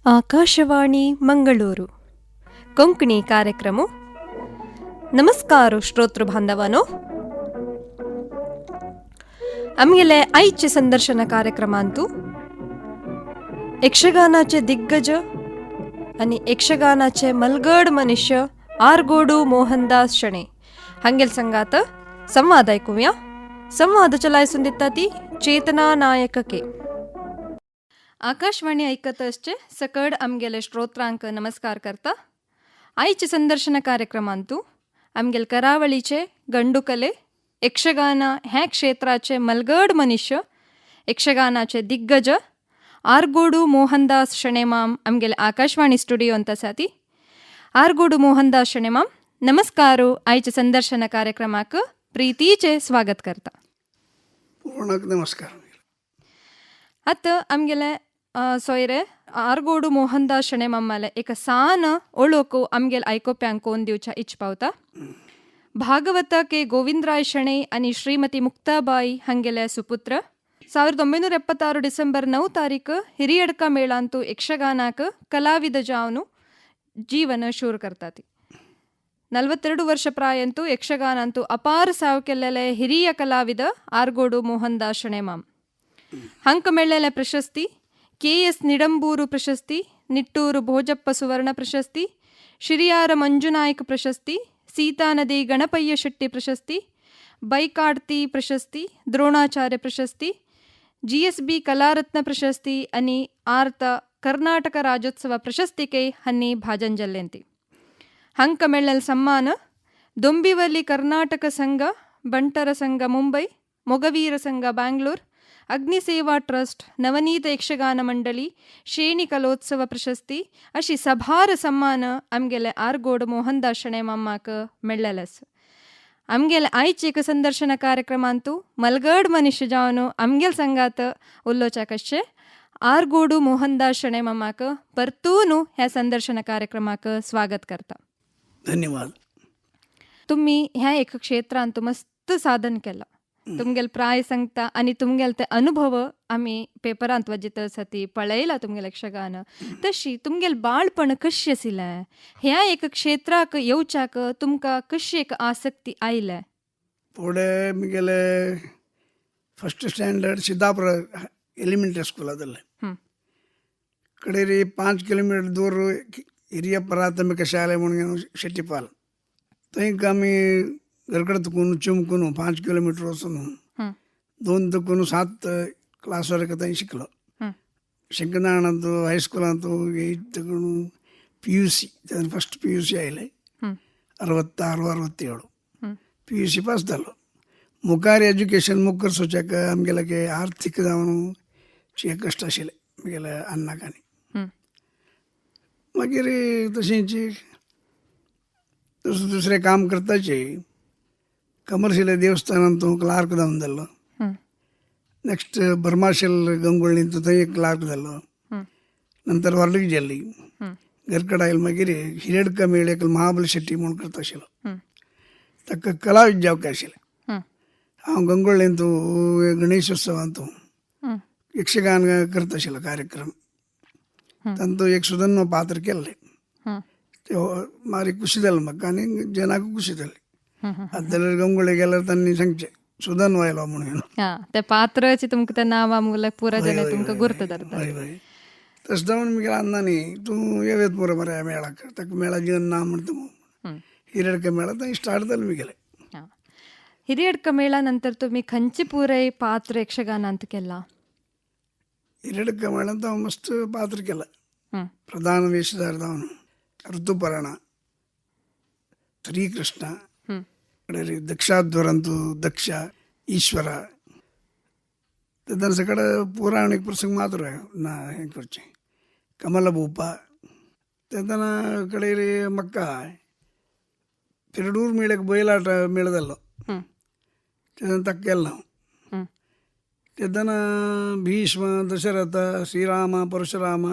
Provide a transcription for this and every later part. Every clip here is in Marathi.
ಆಕಾಶವಾಣಿ ಮಂಗಳೂರು ಕೊಂಕಣಿ ಕಾರ್ಯಕ್ರಮ. ನಮಸ್ಕಾರ ಶ್ರೋತೃ ಬಾಂಧವನೋ. आमगेले आईचे संदर्शन कार्यक्रम अंतू यक्षगानाचे दिग्गज आणि यक्षगानाचे मलगड मनुष्य आरगोडू मोहनदास शणे हंगेल संगात संवाद ऐकूया. संवाद चलायसून देतात ती चेतना नायक के. आकाशवाणी ऐकत असचे सकड आमगेले श्रोत्रांक नमस्कार करता. आईचे संदर्शन कार्यक्रमांतू आमगेल करावळीचे गंडूकले यक्षगान ह्या क्षेत्राचे मलगड मनुष्य यक्षगानाचे दिग्गज आरगोडू मोहनदास शणेमाम आमगेले आकाशवाणी स्टुडिओ ಅಂತ ಸಾತಿ. आरगोडू मोहनदास शणेमाम नमस्कारो. आईचे संदर्शन कार्यक्रमाक प्रीतीचे स्वागत करता. पूर्णक नमस्कार. आता आमगेले सोयरे आरगोडू मोहनदास शणेमाम मला एक सान ओळखू आमगेल ऐकोप्यांक कोण दिवच्या इच्छ पावता. ಭಾಗವತ ಕೆ ಗೋವಿಂದರಾಯ್ ಶೆಣೈ आणि ಶ್ರೀಮತಿ ಮುಕ್ತಾಬಾಯಿ ಹಂಗೆಲೆ ಸುಪುತ್ರ 1976 ಡಿಸೆಂಬರ್ 9 ತಾರೀಕು ಹಿರಿಯಡ್ಕ ಮೇಳ ಅಂತೂ ಯಕ್ಷಗಾನಾಕ ಕಲಾವಿದ ಜಾವನು ಜೀವನ ಶೂರು ಕರ್ತಾತಿ. 42 ವರ್ಷ ಪ್ರಾಯ ಅಂತೂ ಯಕ್ಷಗಾನ ಅಂತೂ ಅಪಾರ ಸಾವಕೆಲ್ಲೆಲೆ ಹಿರಿಯ ಕಲಾವಿದ ಆರ್ಗೋಡು ಮೋಹನ್ ದಾಸ್ ಶೆಣೆಮಾಮ್. ಹಂಕ ಮೇಳೆಲೆ ಪ್ರಶಸ್ತಿ, KS ನಿಡಂಬೂರು ಪ್ರಶಸ್ತಿ, ನಿಟ್ಟೂರು ಭೋಜಪ್ಪ ಸುವರ್ಣ ಪ್ರಶಸ್ತಿ, ಶಿರಿಯಾರ ಮಂಜುನಾಯಕ ಪ್ರಶಸ್ತಿ, ಸೀತಾನದಿ ಗಣಪಯ್ಯ ಶೆಟ್ಟಿ ಪ್ರಶಸ್ತಿ, ಬೈಕಾಡ್ತಿ ಪ್ರಶಸ್ತಿ, ದ್ರೋಣಾಚಾರ್ಯ ಪ್ರಶಸ್ತಿ, GSB ಕಲಾರತ್ನ ಪ್ರಶಸ್ತಿ आणि ಆರ್ತ ಕರ್ನಾಟಕ ರಾಜ್ಯೋತ್ಸವ ಪ್ರಶಸ್ತಿಗೆ ಹನ್ನಿ ಭಾಜಂಜಲ್ಲೆಂತಿ. ಹಂಕ ಮೆಳ್ಳಲ್ ಸಮ್ಮಾನ ದೊಂಬಿವಲಿ ಕರ್ನಾಟಕ ಸಂಘ, ಬಂಟರ ಸಂಘ ಮುಂಬೈ, ಮೊಗವೀರ ಸಂಘ ಬ್ಯಾಂಗ್ಳೂರ್, ಅಗ್ನಿಸೇವಾ ಟ್ರಸ್ಟ್, ನವನೀತ ಯಕ್ಷಗಾನ ಮಂಡಳಿ, ಶೇಣಿ ಕಲೋತ್ಸವ ಪ್ರಶಸ್ತಿ ಅशी ಸಭಾರ ಸಮ್ಮಾನ आमगेले आरगोड मोहनदास शणेमामाक मेळ्ळेलस. आमगेले आयचे एक संदर्शन कार्यक्रमांतू मलगड मनुष्य जावनो आमगेल संगात उल्लोचाकशे आरगोडू मोहनदास शणेमामाक परतून ह्या संदर्शन कार्यक्रमाक स्वागत करता. धन्यवाद. तुम्ही ह्या एक क्षेत्रांत मस्त साधन केलं. तुमगेल प्राय सांगता आणि तुमगेल ते अनुभव आम्ही पेपरांत वाजित सती पळयला तुमगेल यक्षगान. तशी तुमगेल बाळपण कशी आशिल्लें, ह्या एक क्षेत्राक येवच्याक तुमकां कशी एक आसक्ती आयल्या? पुढे मी गेले first standard Siddhapur elementary स्कूलादल्ले. कडेरी 5 kilometre दूर ಹಿರಿಯ ಪ್ರಾಥಮಿಕ ಶಾಲೆ म्हणून शेट्टीपाल. थंय आमी घरकडे तुकून चिमकून 5 किलोमीटर वचून 2 तकून 7 क्लास वरेक थंय शिकलो. शिकनाणंतू हायस्कुलांतू 8 तकून PUC फस्ट PUC आयलें 66-67 PUC पास जालो. मुखार एज्युकेशन मुखार सोच्याक आमगेले की आर्थीक जावन चे कश्ट आशिल्ले म्हगेले अन्नाक आनी मागीर तशेंच दुसरें काम करताचे कमर्शियल देवस्थानांत तूं क्लार्क जावन जाल्लो. नेक्स्ट बर्माशेल गंगोळ्ळींत थंय एक क्लार्क जाल्लो. नंतर वर्लीक गेल्ली. घरकडेन आयलो. मागीर हिरेडका मेळ एक महाबली शेट्टी म्हूण करता आशिल्लो. ताका कला विद्यावक आशिल्लें. हांव गंगोळ्ळींत गणेशोत्सवांत यक्षगान करता आशिल्लो कार्यक्रम. तातूंत एक सुदन्नो पात्र केल्लें. ते मारी खुशी जाली म्हाका आनी जनाक खुशी जाली. जाल्यार गंगोळे गेल्यार तांणी सांगचें सुदन वायलो म्हणून. त्या पात्राची तुमकां त्या नांवा मुगल्याक पुरा जणे तुमकां गुर्त धरता. तशें जावन म्हगेल्या अन्नानी तूं येवेत मरे मरे मेळाक. ताका मेळा जीवन ना म्हणटा हिरेडका मेळा थंय स्टार्ट जालें म्हगेलें. ಹಿರಿಯಡ್ಕ ಮೇಳ ನಂತರ तुम्ही खंयची पुराय पात्र यक्षगानांत केला? हिरेडका मेळांत हांव मस्त पात्र केलां. प्रधान वेशधार जावन ऋतुपर्ण, श्रीकृष्ण, दक्षाध्वರಂತೂ दक्ष, ಈಶ್ವರ त्याच्या सगळं पौराणिक प्रसंग मात्र ना हे करचे. कमलभूप तेदना कडे मक्का पिरडूर मेळ्याक बैलाट मेळ जाल्लो. तेदना ताका केल्लो. तेदना भीष्म, दशरथ, ಶ್ರೀರಾಮ, ಪರಶುರಾಮ,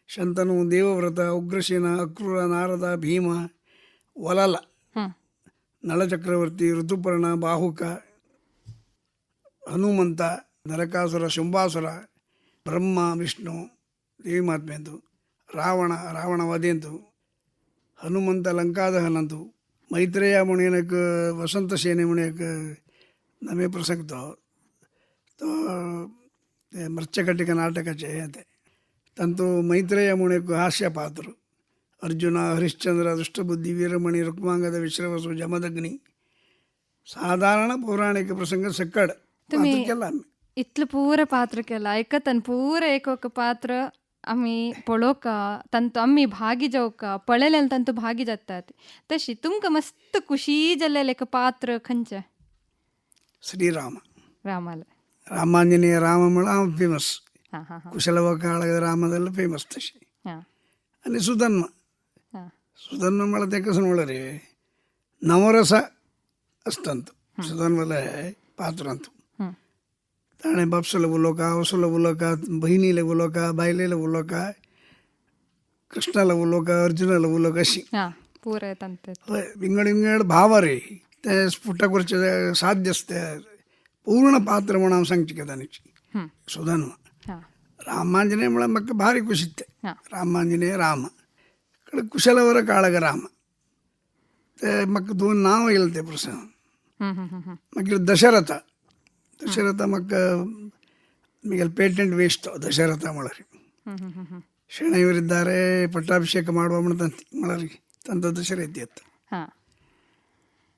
ಶಂತನು, ದೇವವ್ರತ, ಉಗ್ರಸೇನ, ಅಕ್ರೂರ, ನಾರದ, ಭೀಮ, ವಲಲ, ನಳಚಕ್ರವರ್ತಿ, ಋತುಪರ್ಣ, ಬಾಹುಕ, ಹನುಮಂತ, ನರಕಾಸುರ, ಶುಂಭಾಸುರ, ಬ್ರಹ್ಮ, ವಿಷ್ಣು, ದೇವಿ ಮಹಾತ್ಮೆ ಅದು रावण वधेंतु हनुमंत लंका दहनंतु मैत्रेय म्हणून एक वसंत सेने म्हणून एक नवे प्रसंग तो ते मृच्छकटिका नाटकाचे हे ते तंतु मैत्रेय म्हणून एक हास्य पात्र अर्जुन हरिश्चंद्र दुष्टबुद्धी वीरमणी रुक्मांगद विश्रवसु जमदग्नी साधारण पौराणिक प्रसंग सकड तुम्ही केला आम्ही इतलं पूर पात्र केला ऐकतन पूर एक पात्र आम्ही पळोवका तंतु आम्ही भागी जावका पळयलेले तंतु भागी जातात तशी तुमकां मस्त खुशी जाल्लेलें एक पात्र खंयचें श्रीराम रामाला रामांजनेय राम म्हणून फेमस हां हां हां ಕುಶಲವ ಕಾಳಗದ ರಾಮದಲ್ಲ ಫೇಮಸ್ तशी हां आणि सुधन्व हां मला ते कसं म्हणलं रे नवरस असतात सुधन्वला पात्रांत हं. ताणे बापसूला बोलो का वसूला बोलो का बहिणीला बोलो का बायलेला बोलो का कृष्णाला बोलो का अर्जुनाला बोलो का अशी हां पूर तंत होय विंगड भाव रे ते स्फुटकवरचे साध्य असते पूर्ण पात्र म्हणून सांगची का ताची सुधन्व हां ರಾಮಾಂಜನೇಯ ಮುಳ ಮಕ್ಕ ಭಾರಿ ಖುಷಿತ್ತೆ ಹಾಂ ರಾಮಾಂಜನೇಯ ರಾಮ ಕಡೆ ಕುಶಲವರ ಕಾಳಗ ರಾಮ ते मग दोन नाव येईल ते प्रसंग हं हं हं हं मग दशरथ मग ಮಿಗಲ್ ಪೇಟೆಂಟ್ ವೇಸ್ಟ್ ದಶರಥ ಮಳರಿ हं हं हं हं ಶೆಣೈವರಿದ್ದಾರೆ ಪಟ್ಟಾಭಿಷೇಕ ಮಾಡುವ म्हणतात मळरी ತಂತ दशरथ येत हां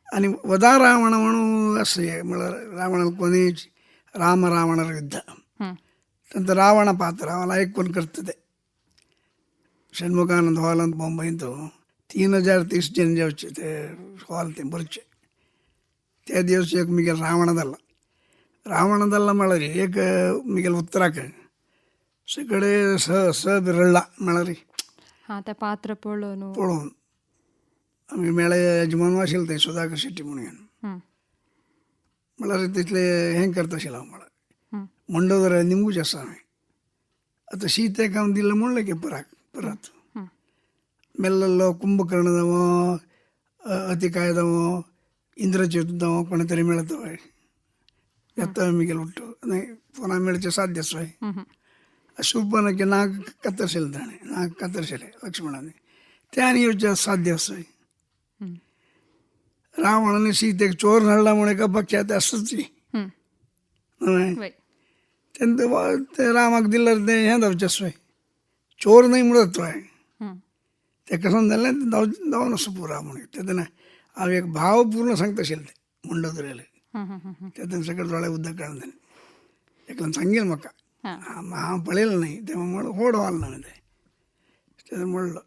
आणि वधा रावण म्हणून असं आहे मला रावणाला कोणी रावणर युद्ध हं त्यांचं रावण पात्र आम्हाला ऐकून करतं ते षण्मुखानंद हॉल ಅಂತ मुंबईत 3030 जण जायचे ते हॉल ते बरचे त्या दिवशी एक मिगेल रावणदಲ್ಲ मळरी एक मिगेल उत्तराखंड सगळे स बिरळला मळरी हां त्या पात्र पळोवन पळून आम्ही मेळा यजमान वाशील ते सुधाकर शेट्टी म्हणून हं मळरी तिथले हें करत आशिल्लो मला हं मंडोदर निमगूच आसा हांवें आतां शीत एक हांव दिल्लें म्हणलें की परत हं मेल्लो कुंभकर्ण जावं अतिकाय जावं इंद्रच्यूत जावं कोणे तरी मेळत हय येता मिगेल उठ्ठो नाही पुन्हा मेळचे साध्य सोय हं हं ಶೂರ್ಪನಕ್ಕೆ ನಾಲ್ಕು ಕತ್ತರಿಸಿಲ್ದಾನೆ 4 ಕತ್ತರಿಸಿಲೆ ಲಕ್ಷ್ಮಣನೇ त्याने योच्या साध्य सोय हं रावणाने सीतेक चोर नडल्यामुळे का पक्षात असंच हं वय ते रामाक दिलं ते हें जावचें सोय चोर नाही म्हणत तो आहे हं ते कसं जालें जावन असो पुरा म्हणून तेन्ना हांव एक भाव पूर्ण सांगता आशिल्लें ते मंडोदरेले हं हं हं हं तेन्ना सगळे दोळे उदक काडून एकल्यान सांगेल म्हाका हां हांव पळयलें न्ही तेव्हा म्हणलं होड वाल ना ते म्हणलं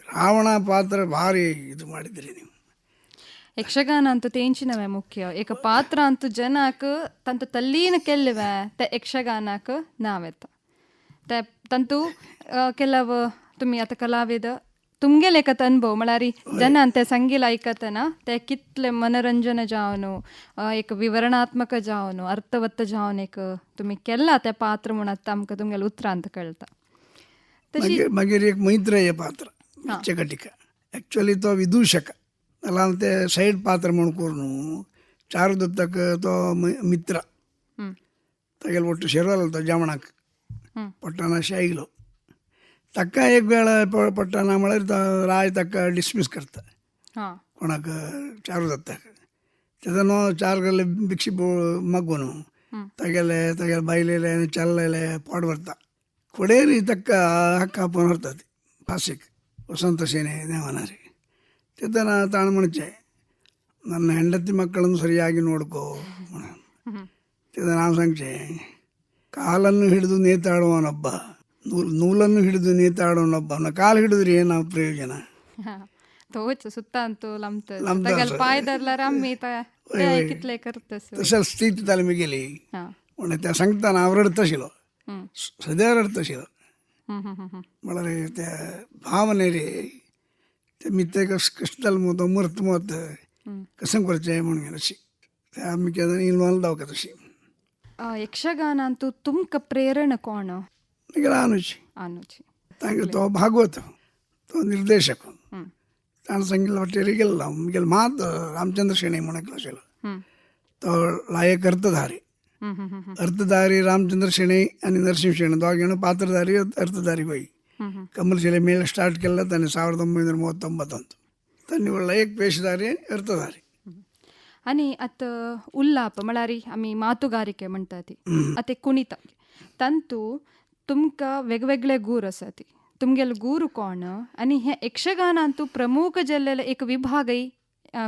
ರಾವಣ ಪಾತ್ರ ಭಾರಿ ಇದು ಮಾಡಿದ್ರಿ ನೀವು ಯಕ್ಷಗಾನ ಅಂತೂ ತೇಂಚಿನವೆ ಮುಖ್ಯ ಏಕ ಪಾತ್ರ ಅಂತೂ ಜನಕ್ ತಂತು ತಲ್ಲೀನ ಕೆಲ್ಲವೆ ತೆ ಯಕ್ಷಗಾನಕ್ ನಾವೆತ್ತ ते तंतू ಕೆಲವು तुम्ही आता कलाविद तुमगे लेखत अनुभव म्हळ्यार जनान ते संगील ऐकतना ते कितले मनोरंजन जावन एक विवरणात्मक जावन अर्थवत्त जावन एक तुम्ही केला ते पात्र म्हणून आता आमकां तुमगेले उतरांत कळटा तशी मागीर एक मैत्रेय पात्र मृच्छकटिका ॲक्च्युअली तो विदूषक त्याला ते साईड पात्र म्हणून करून चारुदत्तक तो मित्र हं तागेलो ಒಟ್ಟು ಶೆರವಲ್ಲ तो जेवणाक हं पट्टाणाशी आयलो ताका एक वेळ पट्टाणा म्हळ्यार राय ताका डिसमीस करता हां कोणाक चारुदत्ताक तेजो न्हू 4 गल्ले भिक्षी मागून तागेले बायलेले चल्लेले पोट भरता फुडें ताका हक्क आपोवन व्हरता फाशीक ವಸಂತ ಸೇನೆ ದೇವನಾರಿ तेदನ ತಾನು ಮುಂಚೆ ನನ್ನ ಹೆಂಡತಿ ಮಕ್ಕಳನ್ನು ಸರಿಯಾಗಿ ನೋಡ್ಕೋ तेದ ನಾವು ಸಂಚೆ ಕಾಲನ್ನು ಹಿಡಿದು ನೇತಾಡುವನೊಬ್ಬ ನೂಲನ್ನು ಹಿಡಿದು ನೇತಾಡುವನೊಬ್ಬ ಅವನ ಕಾಲು ಹಿಡಿದ್ರೆ ಏನು ಪ್ರಯೋಜನ तोच सुत्ता अंतू लमत पायदरला रम्मी कितले करतस तसं स्थिती तालमी गेली हां म्हणून त्या सांगताना हांव रडत आशिल्लो हं सद्या रडत आशिल्लो हं हं हं म्हळ्यार त्या भावने रे ते मित्र कशें जालें मग तो मरत मत कसं करचें म्हणून अशी ते आमी केन्ना इन्वॉल्व जावं तशी यक्षगान ಅಂತೂ तुमकां प्रेरणा कोण मागीर अनुची अनुची तांगे तो भागवत तो निर्देशक हं ताणें सांगिल्लो वाटेर गेल्लो मुगेल मात रामचंद्र शेणै म्हणून एकलो आशिल्लो हं तो लायक अर्थधारी हं हं हं अर्थधारी रामचंद्र शेणै आनी नरसिंह शेणै दोग जाण पात्रधारी अर्थधारी होय कमर्शियल मेळ स्टार्ट केला त्याने 1939 त्यांनी म्हणलं एक पेशदारी अर्थधारी. आणि आता उल्लाप म्हळ्यार आमी मातुगारिके म्हणटा ती आता कुणिता तांतू तुमकां वेगवेगळे गूर आसा ती तुमगेले गूर कोण आनी हे यक्षगानांतू प्रमुख जाल्लेले एक विभागय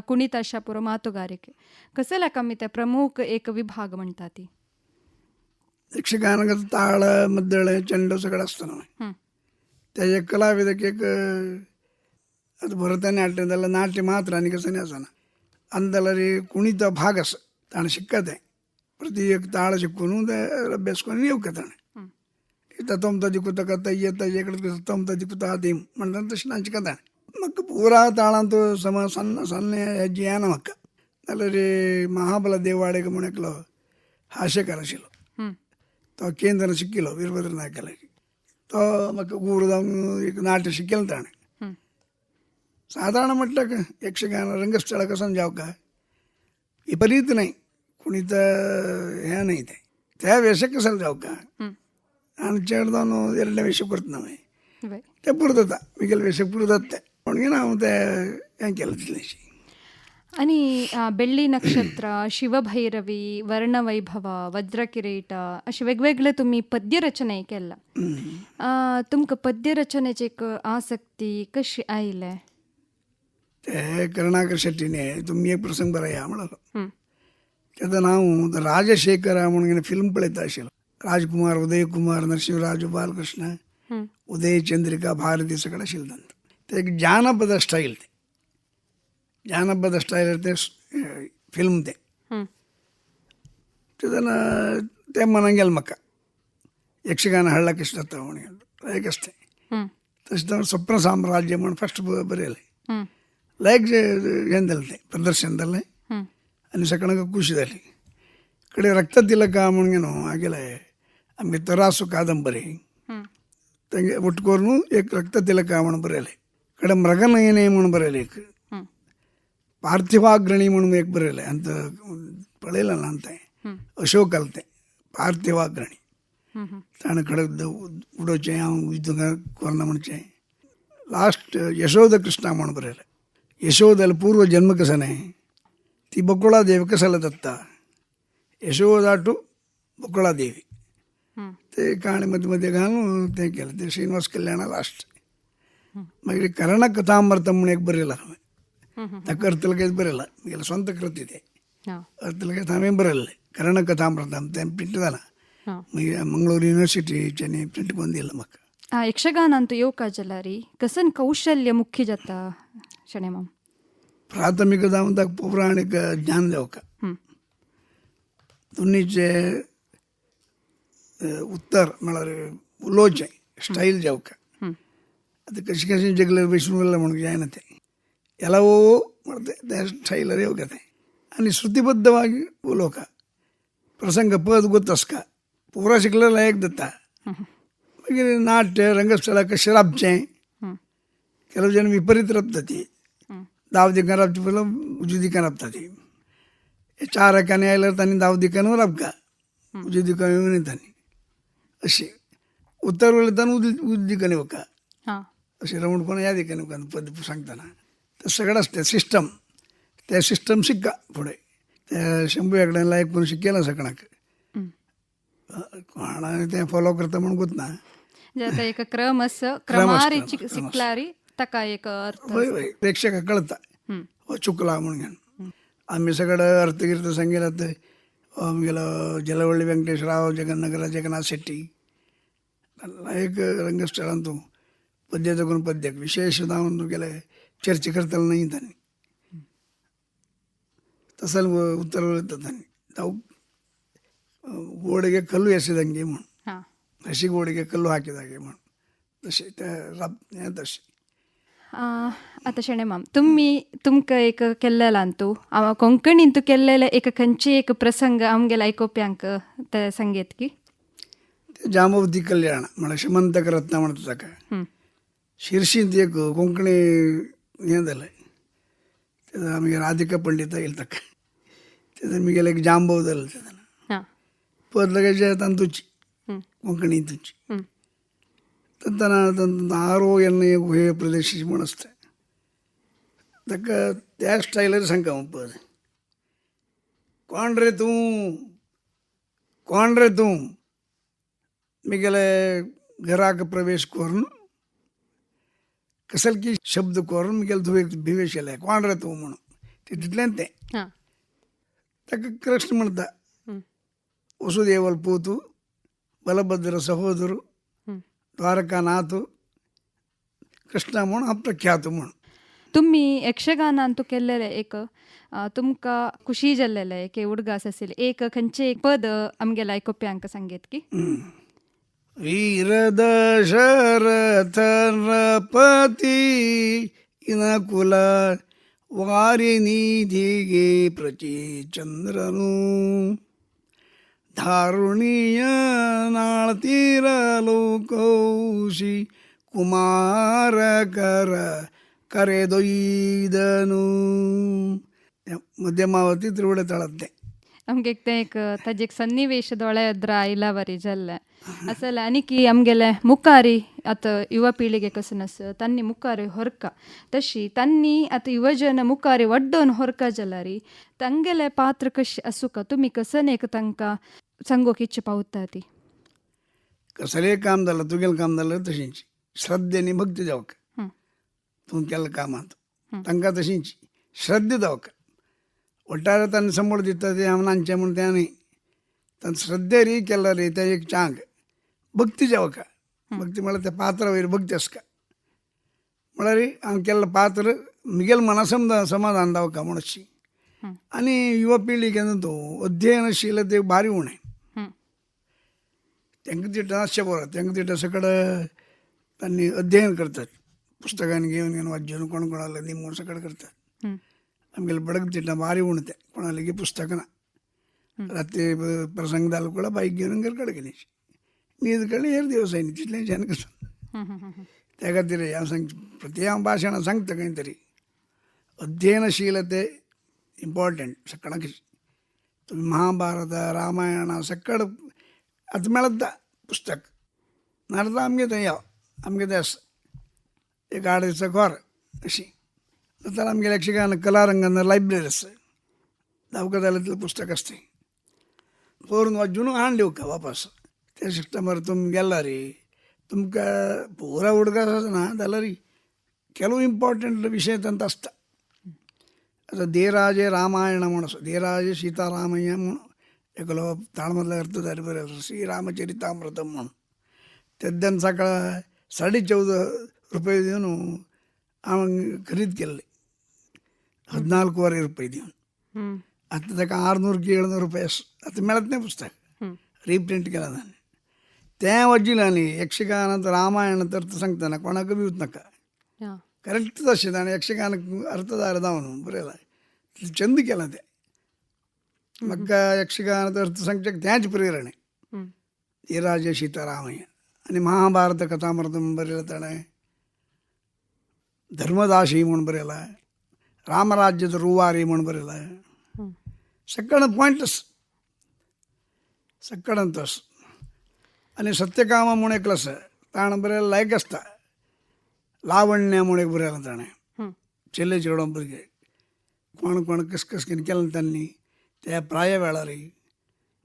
कुणिताशा पुरो मातुगारिके कसं लेका आमी ते प्रमुख एक विभाग म्हणटा ती. यक्षगानाचं ताळ मद्दळ चंड सगळं असतं ना त्याचे कलाविदक एक ಅದು ಭರತನಾಟ್ಯದಲ್ಲ ನಾಟ್ಯ ಮಾತ್ರ ಅನಿಕಸನೇ ಅಸನ ಅಂದಲ್ಲರಿ ಕುಣಿತ ಭಾಗಸ್ ತಾನು ಸಿಕ್ಕತೆ ಪ್ರತಿ ತಾಳ ಸಿಕ್ಕನು ಬೆಸ್ಕೊಂಡು ನೀವು ಕತಾನೆ ಇತ್ತ ತೊಂಬ ದಿಕ್ಕುತ್ತ ಕತ್ತ ಇಯ್ಯತ್ತ ಎಕಡೆ ತೊಂಬ ದಿಕ್ಕುತ್ತ ಆದಿ ಮಂಡ ತಕ್ಷಣ ಹಂಚ್ಕತಾನೆ ಮಕ್ಕ ಪೂರಾ ತಾಳ ಅಂತೂ ಸಣ್ಣ ಸಣ್ಣ ಹೆಜ್ಜೆ ಏನ ಮಕ್ಕ ಅಲ್ಲರಿ ಮಹಾಬಲ ದೇವಾಡಿಗೆ ಮುಣಕ್ಲು ಹಾಸ್ಯ ಕಲಸಿಲ್ಲ तो केंद्र सिक्किलो वीरभद्र नायकाला तो मग गुरुदाम एक नाट्य शिकेल ताणे साधारण म्हटलं का यक्षगान रंगस्थळ कसं जाव का विपरीत नाही कुणी तर ह्या नाही ते त्या वेश कसं जाव का आणि चढदावून ಎರಡನೇ ವೇಷ ಕೊಡ್ತು ನಾವೇ ते पुरत मिगेल ವೇಷ पुरत म्हणून ನಾವು ते ಹೆಂಗೆ ಕೇಳ್ತಿಲ್ಲ आणि बेळ्ळी नक्षत्र शिवभैरवी वर्णवैभव वज्रकिरीट असे वेगवेगळे तुम्ही पद्यरचने केला तुमकां पद्यरचनेची एक आसक्ती कशी आयले ते करुणाकर शेट्टीने तुम्ही एक प्रसंग बरा या म्हणालो त्याचं नाव राजशेखर म्हणून फिल्म पळयता आशिल्लो राजकुमार उदयकुमार नरसिंहराज बालकृष्ण उदय चंद्रिका भारती सगळं आशिल्लो ते एक जानपद स्टाईल ते जानपद स्टाईल ते फिल्म ते त्यानं ते मनान गेलं म्हाका यक्षगान हाडला कशें जाता म्हणून एक असते तशें स्वप्न साम्राज्य म्हणून फस्ट बरयलें लायक हें जालें तें प्रदर्शन जालें आनी सकाळी खुशी जाली कडेन रक्ततिलक म्हणून न्हू आगेले आमगे तरासू कादंबरी तेंगे ಒಟ್ಟು करून एक रक्ततिलक म्हणून बरयलें कडेन मृगनयने म्हणून बरयलें एक पार्थिवाग्रणी म्हणून एक बरयलें अंत पळयलें ना तें अशोक तें पार्थिवाग्रणी ताणें कडेन उडोवचें हांव युध्द करना म्हणचें लास्ट यशोद कृष्णा म्हणून बरयलें यशोदल पूर्व जन्म कसं नाही ती बकुळादेवी कसाला दत्ता यशोदा टू बकुळादेवी ते काणी मध्ये मध्ये घालून ते केलं ते श्रीनिवास कल्याणा लास्ट मागीर कर्ण कथामृतम म्हणून एक बरयला हांवें ताका अर्थलकेच बरयला म्हगेलें स्ವಂತ कृती ते अर्थलकेच हांवें बरयल्लें कर्ण कथामृतम तें प्रिंट जालां मागीर मंगळूर युनिवर्सिटीच्यानी प्रिंट करून दिलं म्हाका यक्षगानांतू येवका जाल्यार कसन कौशल्य मुख्य जाता शणे माम प्राथमिक जावन ताका पौराणीक ज्ञान जावका दोनीचे उत्तर म्हळ्यार उलोवचें स्टाईल जावका आतां कशें कशें जगलें वैष्णू म्हणून जायना तें ಎಲ್ಲವೋ ಮಾಡ್ತೆ ಸ್ಟೈಲರೇ ಹೋಗತ್ತೆ आणि श्रुतिबद्धವಾಗಿ ಉಲೋಕ ಪ್ರಸಂಗ ಪದ ಗೊತ್ತಸ್ಕ ಪೂರ शिकलेला एक दत्ता मागीर नाट्य रंगस्थळ कशें राबचें ಕೆಲವು ಜನ विपरीत राबता ती दावदिकान राबची पयलीं उजवी राबता ती 4 एकांनी आयल्यार तांणी दावदिकानूय राबका उजवी दिकान येवन तांणी अशी उत्तर वयल्यान उजवी येवका अशें रवणपण ह्या दिकान येवका पद सांगतना ते सगळं असते सिस्टम ते सिस्टम शिका पुढे त्या शंभू एकड्यांना एक पण शिकेला सगळ्याक कोणा ते फॉलो करता म्हणून गोत ना जाता एक क्रम असं क्रमारी शिकल्यारी ताका एक अर्थ होय होय प्रेक्षकाक कळता हो चुकला म्हणून आम्ही सगळं अर्थगिर्थ संगीत आमगेलो जलवळ्ळी व्यंकटेश्वराव जगन्नगरा जगन्नाथ शेट्टी एक रंगस्थळांत तूं पद्य करून पद्याक विशेष जावन तूं गेले चर्चा करताना नाही तांणी तसल उत्तर तांणी ತಾವು ಗೋಡೆಗೆ ಕಲ್ಲು ಎಸೆದಂಗೆ म्हणून हशी ಗೋಡೆಗೆ ಕಲ್ಲು ಹಾಕಿದಾಗೆ म्हणून तसे त्या तसे आता शेणे माम तुमकां एक केल्लेलांतू कोंकणींतू केल्लेले एक खंयची एक प्रसंग आमगेले आयकोप्यांक ते सांगेत की ते जांबवती कल्याण म्हळ्यार श्रीमंतक रत्न म्हणटा ताका शिर्शींत एक कोंकणी हें जालें तेन्ना आमगे राधिका पंडित येयले ताका तेन्ना म्हगेलें एक जांबव जालें तेन्ना पद लगेच तांतूची कोंकणी तुची तंतना RON गुहे प्रदेशाची म्हण असते ताका त्या स्टायलार सांगता पळय कोण रे तूं मिगेले घराक प्रवेश करून कसल की शब्द करून मिगेले तुवें भिवेश केले कोण रे तूं म्हणून तितल्यान तें ताका कृष्ण म्हणटा वसुदेवल पूतू बलभद्र सहोदरू द्वारकानाथ कृष्ण म्हणून अप्रख्यात म्हणून. तुम्ही यक्षगानान तू केल्लेले एक तुमकां खुशी जाल्लेले एक उडगास आशिल्ले एक खंयचे एक पद आमगेले आयकुप्यांक सांगेत की. वीर दशरथ नृपती इनकुल वारिनिधिगे प्रचीचंद्रनु धारुणीय नाळतीर लोकौशी कुमार करेदोईदनु मध्यमावती त्रिवडे तळद्दे आमगे ते एक ताजे एक सन्निवेश दोळे एद्र आयला बरी जाल्ले असल आनी की आमगेले मुखारी आतां युवा पिळिगे कसन आस तांणी मुखारी ಹೊರಕ तशी तांणी आतां युवजन मुखारी ಒಡ್ಡೋನ್ ಹೊರಕ जलारी तांगेले पात्र कशें आसूं का तुमी कसन एक तांकां सांगोक इच्छा पावता ती. कसलेंय काम जालें तुगेलें काम जालें तशींच श्रद्धेनी भक्ती जावक तूं केल्या कामांत तांकां तशींच श्रद्धा जावक ಒಟ್ಟಾರೆ ತನ್ನ ಸಂಬಳ ದಿತ್ತದೆ ಅವನಂಚೆ म्हणते तन श्रद्धे री केला रे त्या एक चांग भक्ती जावक भक्ती म्हळ्यार त्या पात्रा वयर भक्ती आसका म्हळ्यार हांव केल्लें पात्र मुगेल मनासम समाधान जावका म्हणशी. आनी युवा पिळगी केन्ना तूं अध्ययनशीलते भारी उणें तांकां तिट्टा नासचें बरो तांकां तिट्टा सकड तांणी अध्ययन करतात पुस्तकांनी घेवन घेवन वाजून कोण कोणाला निमून सकड करतात. आमगेले बडक तिट्टा भारी उण तें कोणालेगी पुस्तकां ना रात्री प्रसंग जालो ಕೂಡ बाईक घेवन घर कडेन गेली न्हीद कळ्ळी हेर दिवस आयली तितलें जेन्ना कसो त्या खातीर हांव प्रती हांव भाशणां सांगता खंय तरी अध्ययनशीलते इम्पॉर्टंट सकडाक तुम्ही महाभारत रामायण सकड आतां मेळटा पुस्तक नाजाल्यार आमगे थंय यो आमगे थंय आसा एक 8 दिसा घर अशी जाल्यार आमगे यक्षगान कलारंगान लायब्ररी आसा जावका जाल्यार तितलें पुस्तक आसता पळोवन वाजून हाडली का वापस ते शिकता मरे तुमी गेला रे तुमकां पुरा उडगास आसना जाल्यार ಕೆಲವು ಇಂಪಾರ್ಟೆಂಟ್ ವಿಷಯ ತಂತ ಅಷ್ಟ ಅದು ದೇರಾಜೆ ರಾಮಾಯಣ म्हणून ದೇರಾಜೆ सीतारामय्य म्हणून एकलो ताळमधला अर्थ जारी बरें श्रीरामचरितामृतम म्हणून तेद्यान सकाळ 14.5 रुपये दिवन हांव खरीद केल्ले 14 रुपये दिवन आतां ताका 600-700 रुपये आतां मेळत नाही पुस्तक रिप्रिंट केला ताणें तें वजील आनी यक्षगानांत रामायणांत अर्थ सांगतना कोणाक भिवूच नाका करेक्ट तशें ताणें यक्षगानाक अर्थदार जावन बरयलां छंद केला तें म्हाका यक्षगानांत अर्थ सांगचें तेंच प्रेरणे देराजे सीतारामय्य आनी महाभारत कथामृतम बरयलां ताणें धर्मदासी म्हूण बरयलां रामराज्यद रुवारी म्हूण बरयलां सकड पॉयंटस सकडंतस आनी सत्यकाम म्हूण एक आसा ताणें बरयलां लायक आसता लावण्य म्हूण एक बरयलां ताणें चेले चेडो भुरगे कोण कोण कस कस कितें केलें तांणी त्या प्राय वेळार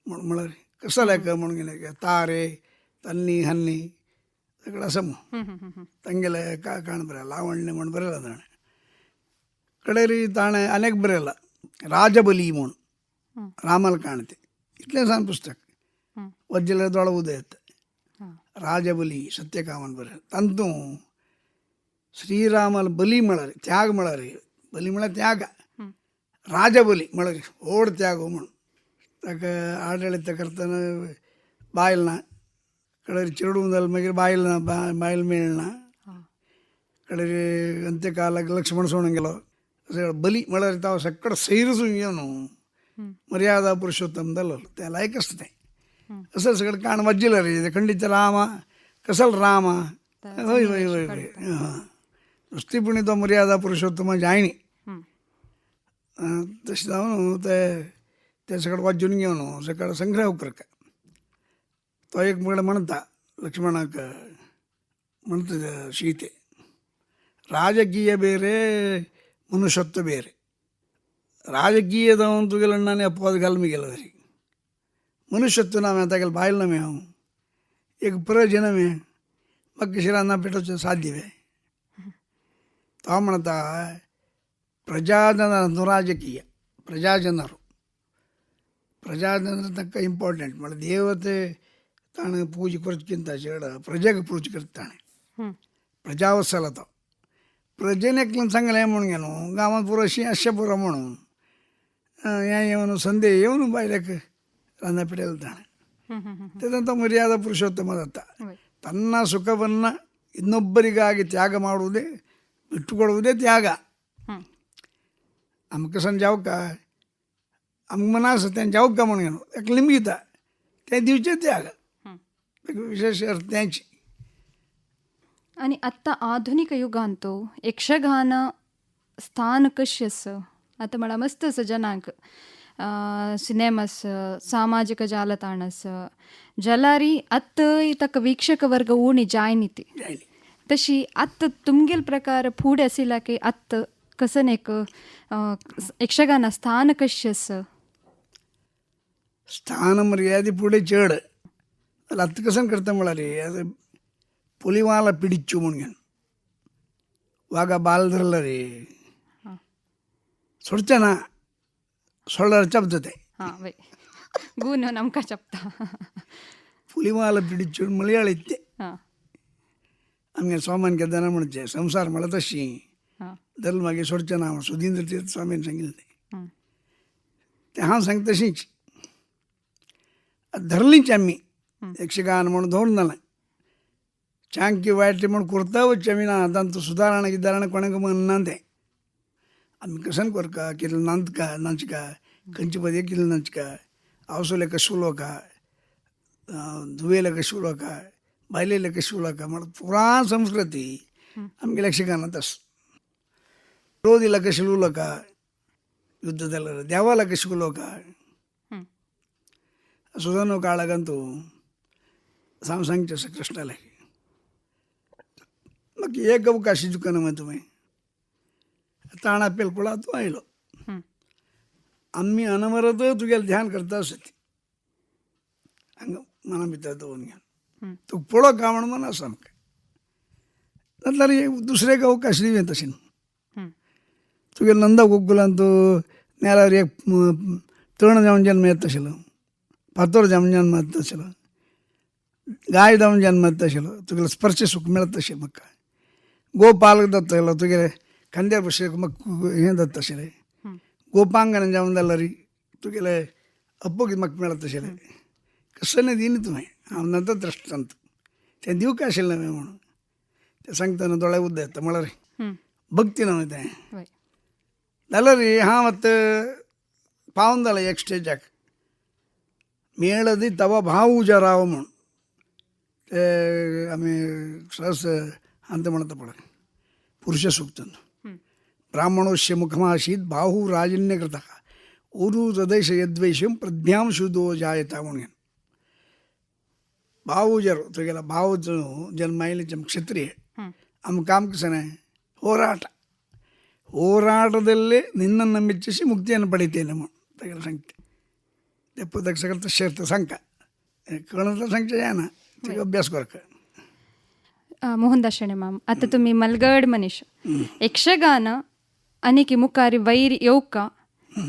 म्हळ्यार कसो लेख म्हणून गेले तारे तन्नी हन्नी सगळें आसा म्हूण तांगेले काण बरयलां लावण्य म्हूण बरयलां ताणें कडेर ताणें आनीक बरयलां राजबली म्हूण रामाल काण तें इतलें सांग पुस्तक वज्जल्यार दोळा उदय येता राजबली सत्यकामान बरयलां तांतूं श्रीरामाल बली म्हळ्यार त्याग म्हळ्यार बली म्हळ्यार त्याग राजबली म्हळ्यार व्हड त्याग म्हूण ताका आडळीत करतना बायल ना कडेर चेडूं जालें मागीर बायल ना बायल मेळना कडेर अंत्यकालाक लक्ष्मण सोडून गेलो बली म्हळ्यार तो सकड सैरसून घेवन मर्यादा पुरुषोत्तम जालो तें लायक आसता तें असं सगळें काण वाजयलें रे खंडीत रामा कसल रामा हय हय हय हय नुस्तीपणी तो मर्यादा पुरुषोत्तम जायनी तशें जावन ते सकड वाजून घेवन सकड संग्रह करता तो एक म्हणटा लक्ष्मणाक म्हणतात ಸೀತೆ. ರಾಜಕೀಯ ಬೇರೆ, ಮನುಷ್ಯತ್ವ ಬೇರೆ. ರಾಜಕೀಯದವಂತುಗಳನ್ನ ಅಪ್ಪದ ಗಲ್ಮಿಗೆಲ್ಲದರಿ ಮನುಷ್ಯತ್ವ ನಾವು ಎಂತಾಗಲ್ಲ ಬಾಯಿಲ್ಲಮೇ ಅವು ಈಗ ಪ್ರಯೋಜನವೇ ಮಕ್ಕ ಶಿರಾನ್ನ ಬಿಟ್ಟು ಸಾಧ್ಯವೇ ತಾಮಣತ ಪ್ರಜಾಜನ ರಾಜಕೀಯ ಪ್ರಜಾಜನರು ಪ್ರಜಾಜನರ ತಕ್ಕ ಇಂಪಾರ್ಟೆಂಟ್ ಮళ్ళీ ದೇವತೆ ತಾನು ಪೂಜೆ ಕೊರಚಕ್ಕಿಂತ शेड प्रजेಗೆ पूज करताणे प्रजावत्सलता प्रजेने एकलं सांगायला आहे म्हणून गेलो गावात पुराशी अशा पुरा म्हणून या येऊन संधे येऊन बायलेक रांधा पिटेल ತಾಣೆ त्याದಂಥ ಮರ್ಯಾದ ಪುರುಷೋತ್ತಮ ದತ್ತ ತನ್ನ ಸುಖವನ್ನು ಇನ್ನೊಬ್ಬರಿಗಾಗಿ ತ್ಯಾಗ ಮಾಡುವುದೇ ಬಿಟ್ಟುಕೊಡುವುದೇ ತ್ಯಾಗ. आमकां सन जावं का आमकां मना आसा तें जावं का म्हणून गेलो एक लिमीट ते दिवचे त्याग विशेष अर्थ त्यांची. आणि आत्ता आधुनिक युगांतो यक्षगान स्थान कशें आसा आतां म्हळ्यार मस्त आसा जनांक सिनेमास सामाजिक जालताणस जलारी आत्त ताका वीक्षक वर्ग उणी जायनी ती तशी आत्त तुमगेल प्रकार फूड आसिला की आत्त कसं एक यक्षगान स्थान कशें आसा स्थान मर्यादे पुढे चढ आता कसं करता म्हणाले आता पुलिवाला पिडिच्चू म्हणून वागा बाल धरला रे सोडच्या ना सोडला चपते हां वय गून नमका चपता पुलिवाला पिडिच्चू मलयाळ इत्ते हां आमगे स्वामान केदाना म्हणचे संसार मला तशी हां धरल मागे सोडच्या ना सुधींद्र तीर्थ स्वामीन सांगितले ते हांव सांगता तशीच धरलीच आम्ही यक्षगान म्हणून धरून जालें चांकी वायट म्हणून कुर्ता वच्चे आमी ना तांतू सुदारण गिदारण कोणाक म्हणना तें आमी कसन करका कितले नांदका नाचका खंयचे पदे कितले नाचका आवसोले कशुलो का धुवेले कशुलो का बायलेले कशुलो का म्हणून पुरा संस्कृती आमगे यक्षगानात आसा. विरोधीला कशुलो का युद्ध जाल्यार देवाला कशुलो का सुधानो काळागंतू सांगचे असं कृष्णाला मग एक अवकाशी दुकान मग तुम्ही ताणा पेलकुळा तू आयलो आम्ही अनवरत तुगेलं ध्यान करता असत हंग मना भितर दवरून घ्या तू पळो का म्हणून म्हणा सामकें नंतर दुसरे अवकाश दिवे तशें तुगे नंदा गोकुलान तू नेल्यार एक तण जावन जन्म येत आशिल्लो फातोर जावन जन्म येत आशिल्लो गाय जावन जन्म येत आशिल्लो तुगेलो स्पर्श सुख मेळत अशें म्हाका गोपालक जातालो तुगेले खांद्यार बसले म्हाका हें जाता आशिल्लें गोपांगण जावन जाल्यार तुगेले अपोगीत म्हाका मेळत आशिल्लें कसं न्ही दिनी तुवें हांव नंतर दृश्टांत तें दिवंक आशिल्लें हांवें म्हणून तें सांगतना दोळे उद्द येता म्हळ्यार भक्ती न्हय तें जाल्यार हांव आतां पावून जालें एक स्टेजाक मेळदी तवा भाव उजाराव म्हूण ते आमी सहज अंत म्हणटा पळय पुरुश सूक्तन ब्राह्मणोस्य मुखमासीत बाहू राजन्य कृता उरु हृदयश यद्वैश्यम प्रज्ञाम शुद्धो जायता म्हणून भाव उजारो तुगेला भाव जन्म आयले ಕ್ಷತ್ರಿಯ ಆಮ ಕಾಮ ಕಸನೆ ಹೋರಾಟದಲ್ಲೇ ನಿನ್ನನ್ನು ಮೆಚ್ಚಿಸಿ ಮುಕ್ತಿಯನ್ನು ಪಡಿತೇನೆ ತಗಲ ಸಂಖ್ಯೆ तेपदक सगळं शेरतं सांगता कळलं तर सांगता या ना ते अभ्यास कर का मोहनदास शेणे माम आता तुम्ही मलगड मनीष यक्षगान आनी मुखारी वैर येवका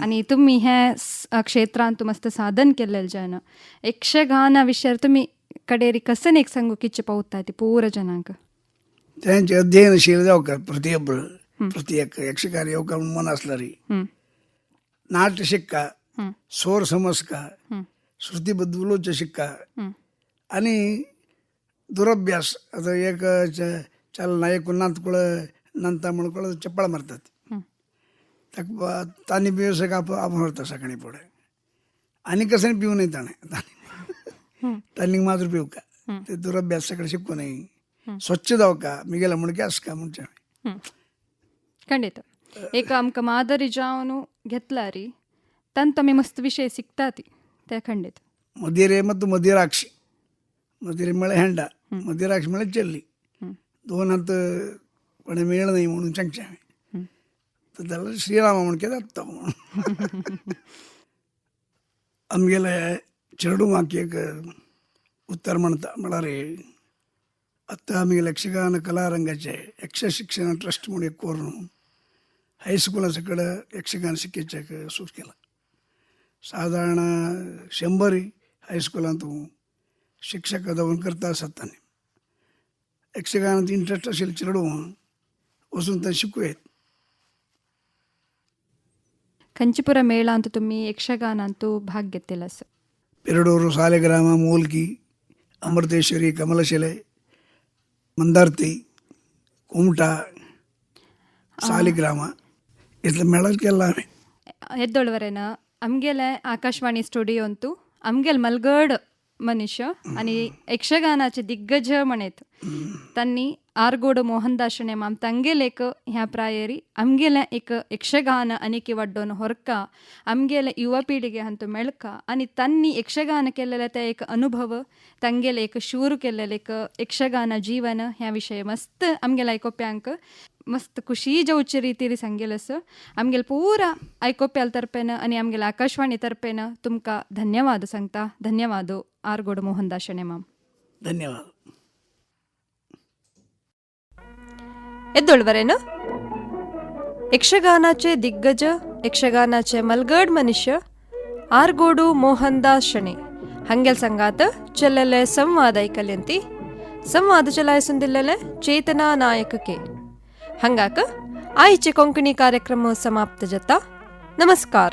आणि तुम्ही ह्या क्षेत्रांत मस्त साधन केलेलं जन यक्षगाना विशयार तुम्ही कडेरी कसं एक सांगू किच्छ पावता ती पूर जनांक त्यांचे अध्ययनशील जावं प्रतियೊಬ್ಬರು ಪ್ರತಿಯೊಬ್ಬ ಯಕ್ಷಗಾನ येवका म्हणून मन असला री नाट्य शिक्का स्वर समजका श्रुतीबद्ध उलोवचें शिक्का आनी दुरभ्यास आता एक चलना एक नांतकुळ नंता म्हणून कळ चप्पळ मारतात ताका तांणी पिवसक आपण व्हरता सकाळी फुडें आनी कसं पिवूं न्हय तांणी मात्र पिवका ते दुरभ्यास सगळें शिकू न्हय स्वच्छ जावका मिगेला म्हणके आसका म्हणचे ಖಂಡಿತ एक आमकां मादरी जावन घेतला री तांत आमी मस्त विशय शिकता ती ते ಖಂಡಿತ ಮದಿರೆ ಮತ್ತು ಮದಿರಾಕ್ಷಿ ಮದಿರೆ ಮಳೆ ಹೆಂಡ ಮದಿರಾಕ್ಷಿ ಮಳೆ ಚೆಲ್ಲಿ दोन हात कोणी मेळ नाही म्हणून सांगचे आम्ही, तर त्याला श्रीरामा म्हण केला तो म्हणून. आमगेले चेडू म्हाका एक उत्तर म्हणटा म्हळ्यार आतां आमगेले यक्षगान कलारंगाचे यक्ष शिक्षण ट्रस्ट म्हणून एक करून हायस्कुला सकड यक्षगान शिकयच्याक सूट केला. साधारण 100 हायस्कुलांत शिक्षक जावन करता आसत ताणें. यक्षगानात इंट्रस्ट आशिल्ले चेडू वचून थंय शिकूं येत. खंयचिपुರ ಮೇಳಾಂತೂ तुम्ही ಯಕ್ಷಗಾನಂತೂ ಭಾಗ ಗೆತ್ತಿಲ್ಲ ಸರ್. ಪೆರಡೂರು, ಸಾಲಿಗ್ರಾಮ, ಮೂಲ್ಕಿ, ಅಮೃತೇಶ್ವರಿ, ಕಮಲಶಿಲೆ, ಮಂದಾರ್ತಿ, ಕುಮಟಾ, ಸಾಲಿಗ್ರಾಮ ಇಟ್ಲ ಮೇಳಕ್ಕೆಲ್ಲ येद्दोळवरेन आमगेले आकाशवाणी स्टुडियो अंतू आमगेल मलगड मनुष्य आणि यक्षगानाचे दिग्गज म्हणत त्यांनी आरगोड मोहनदास शणे माम ತಂಗೆಲ್ एक ह्या प्रायरी आमगेले एक यक्षगान अनेकी वड्डोन ಹೊರಕ आमगेले युवा पिढीगे हंतू मेळಕ आणि त्यांनी यक्षगान केलेले ते एक अनुभव ತಂಗೆल एक शूर केलेले एक यक्षगान जीवन ह्या विषय मस्त आमगेले ऐकोप्यांक मस्त खुशी जावचे रितीरी सांगेलस. आमगेल पुरा ऐकोप्याल तर्फेन आणि आमगेल आकाशवाणी तर्फेन तुमका धन्यवाद सांगता. धन्यवाद आरगोड मोहनदास शणे माम. ಧನ್ಯವಾದ. येद्दोळवरेन यक्षगानाचे दिग्गज यक्षगानाचे मलगड मनुष्य आरगोडू मोहनदास शणे हंगेल संगात चलले संवाद ऐकल्यंती. संवाद चलायसून दिलेले चेतना नायक के. हंगाक आईचे कोंकणी कार्यक्रम समाप्त जाता. नमस्कार.